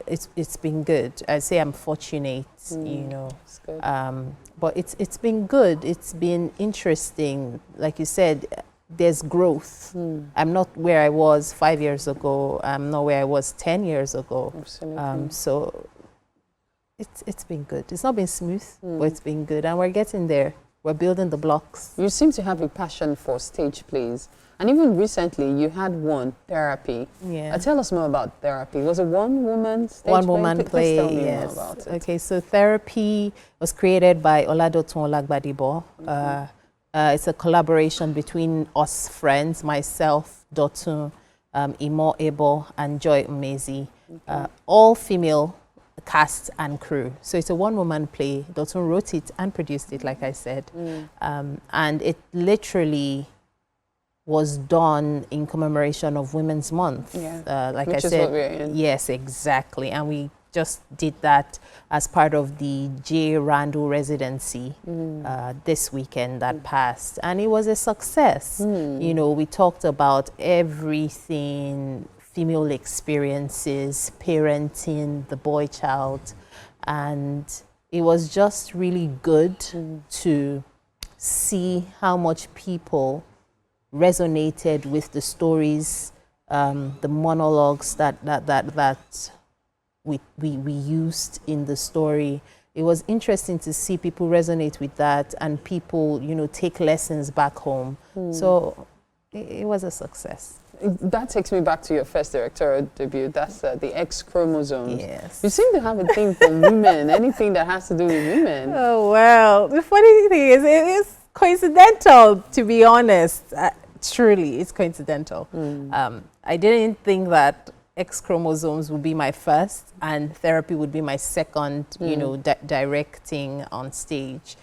It's been good. I say I'm fortunate, you know. But it's been good. It's been interesting. Like you said, there's growth. I'm not where I was 5 years ago. I'm not where I was 10 years ago. Absolutely. So it's been good. It's not been smooth, but it's been good. And we're getting there. We're building the blocks. You seem to have a passion for stage plays. And even recently, you had one, Therapy. Yeah. Tell us more about Therapy. Was it one woman stage play? One woman Please play, tell me yes. more about it. Okay, so Therapy was created by Oladotun Olagbadibo. It's a collaboration between us friends, myself, Dotun, Imo Ebo, and Joy Umezi. All female cast and crew. So it's a one-woman play. Dotun wrote it and produced it, like I said. And it literally was done in commemoration of Women's Month. Like Which I is said, what we're in. Yes, exactly. And we just did that as part of the J. Randall residency this weekend that passed. And it was a success. You know, we talked about everything, female experiences, parenting, the boy child. And it was just really good to see how much people resonated with the stories, the monologues that we used in the story. It was interesting to see people resonate with that and people, you know, take lessons back home. So it was a success. That takes me back to your first directorial debut. That's the X chromosomes. Yes. You seem to have a thing for women, anything that has to do with women. Oh, well, the funny thing is, it is coincidental, to be honest. Truly, it's coincidental. I didn't think that X chromosomes would be my first and Therapy would be my second, you know, directing on stage.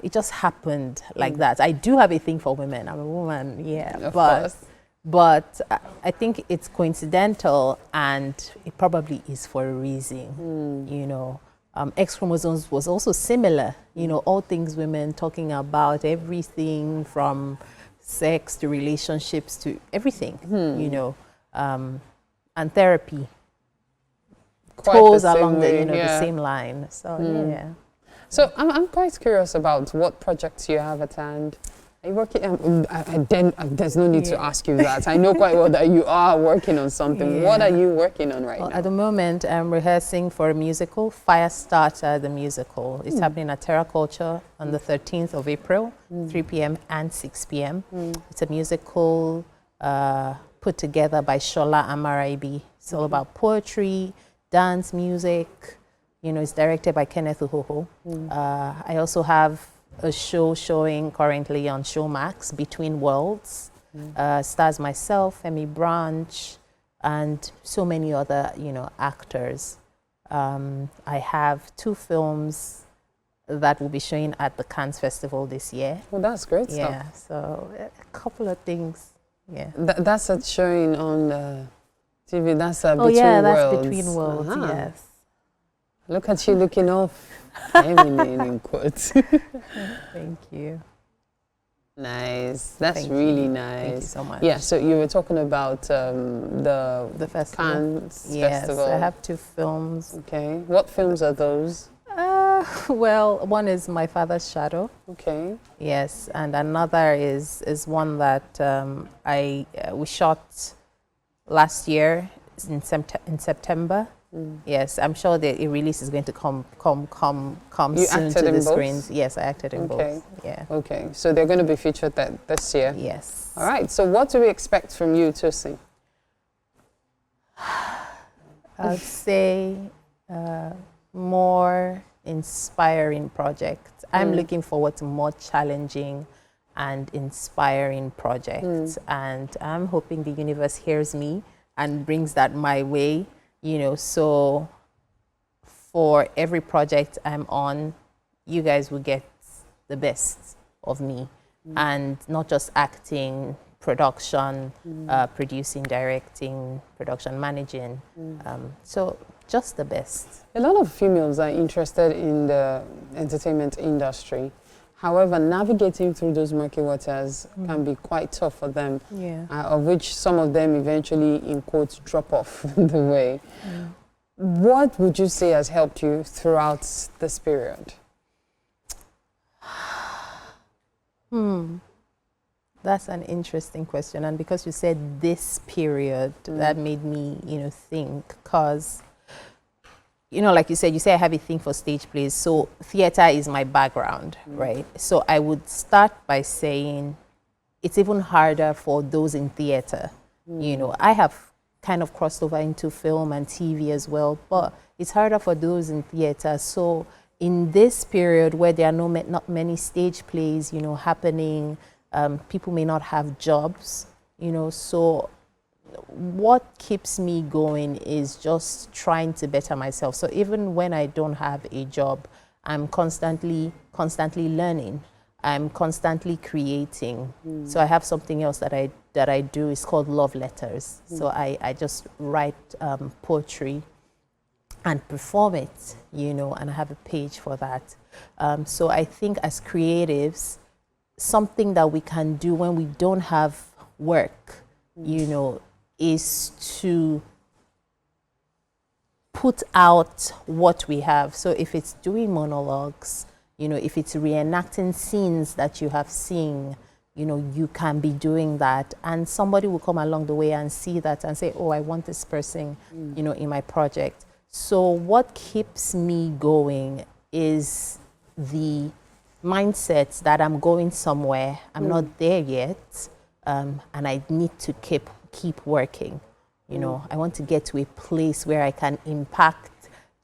It just happened like that. I do have a thing for women. I'm a woman, yeah. Of course. But I think it's coincidental and it probably is for a reason, you know. X chromosomes was also similar, you know, all things women, talking about everything from sex to relationships to everything, you know. And Therapy goes along the, you know, the same line. So, yeah. So I'm quite curious about what projects you have at hand. Are you working? There's no need to ask you that. I know quite well that you are working on something. What are you working on right now? At the moment, I'm rehearsing for a musical, Firestarter, the musical. It's happening at Terra Culture on the 13th of April, 3 p.m. and 6 p.m. It's a musical put together by Shola Amaraibi. It's all about poetry, dance, music. You know, it's directed by Kenneth Uhoho. I also have a show showing currently on Showmax, Between Worlds. Stars myself, Femi Branch, and so many other, you know, actors. I have 2 films that will be showing at the Cannes Festival this year. Well, that's great stuff. Yeah, so a couple of things. Yeah. That's a showing on TV. That's Between Worlds. Oh yeah, that's Between Worlds. Yes. Look at you looking all feminine in quotes. Thank you. Nice. That's Thank really you. nice. Thank you so much. Yeah. So you were talking about the festival. Cannes Yes, Festival. I have 2 films. Okay. What films are those? Well, one is My Father's Shadow. Okay. Yes, and another is one that we shot last year in September. Yes, I'm sure that a release is going to come You soon acted to in the both? screens. Yes, I acted in both. Yeah. Okay. So they're going to be featured this year. Yes. All right. So what do we expect from you, Tosin? I'd say more inspiring projects. I'm looking forward to more challenging and inspiring project. And I'm hoping the universe hears me and brings that my way, you know. So for every project I'm on, you guys will get the best of me, and not just acting, production, producing, directing, production managing. So just the best. A lot of females are interested in the entertainment industry. However, navigating through those murky waters can be quite tough for them, of which some of them eventually, in quotes, drop off the way. What would you say has helped you throughout this period? That's an interesting question. And because you said this period, that made me, you know, think, because, you know, like you said, I have a thing for stage plays. So theater is my background, right? So I would start by saying it's even harder for those in theater. You know, I have kind of crossed over into film and TV as well, but it's harder for those in theater. So in this period where there are not many stage plays, you know, happening, people may not have jobs, you know, so what keeps me going is just trying to better myself. So even when I don't have a job, I'm constantly learning. I'm constantly creating. So I have something else that I do. It's called love letters. So I just write poetry and perform it, you know, and I have a page for that. So I think as creatives, something that we can do when we don't have work, you know, is to put out what we have. So if it's doing monologues, you know, if it's reenacting scenes that you have seen, you know, you can be doing that. And somebody will come along the way and see that and say, oh, I want this person, you know, in my project. So what keeps me going is the mindset that I'm going somewhere, I'm not there yet, and I need to keep working. You know, I want to get to a place where I can impact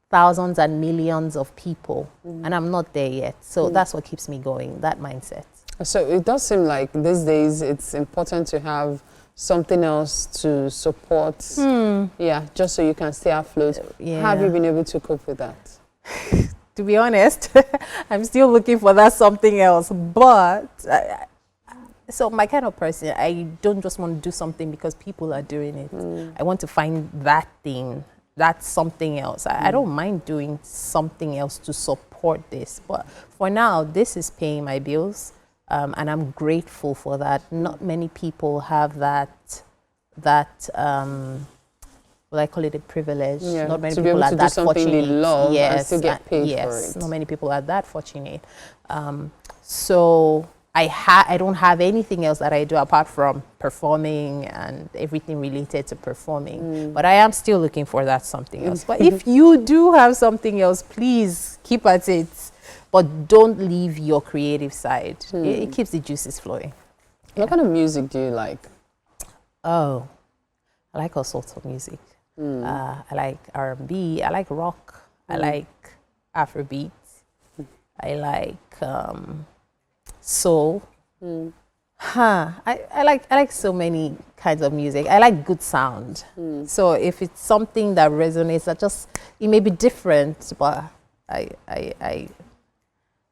thousands and millions of people, and I'm not there yet. So that's what keeps me going, that mindset. So it does seem like these days it's important to have something else to support, just so you can stay afloat. How have you been able to cope with that? To be honest, I'm still looking for that something else, but so my kind of person, I don't just want to do something because people are doing it. I want to find that thing, that's something else. I don't mind doing something else to support this, but for now, this is paying my bills, and I'm grateful for that. Not many people have that well, I call it a privilege. Not many people are that fortunate. Love and still get paid for it. Not many people are that fortunate. So I don't have anything else that I do apart from performing and everything related to performing. But I am still looking for that something else. But if you do have something else, please keep at it. But don't leave your creative side. It keeps the juices flowing. What kind of music do you like? Oh, I like all sorts of music. I like R&B. I like rock. I like Afrobeat. I like soul. I like so many kinds of music. I like good sound. So if it's something that resonates, it may be different, but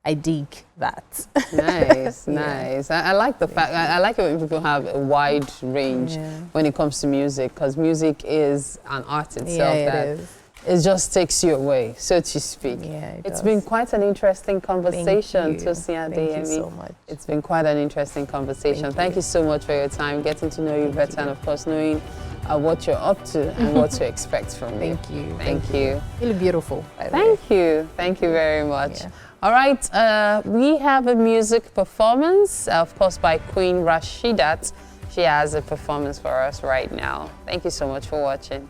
I dig that. Nice, nice. I like the fact, I like it when people have a wide range when it comes to music, because music is an art itself it just takes you away, so to speak. It's been quite an interesting conversation, Tosin. Thank you so much. It's been quite an interesting conversation. Thank you so much for your time, getting to know you better, and of course knowing what you're up to and what to expect from you. Thank you. You look beautiful. Thank you very much. All right, we have a music performance, of course, by Queen Rashidat. She has a performance for us right now. Thank you so much for watching.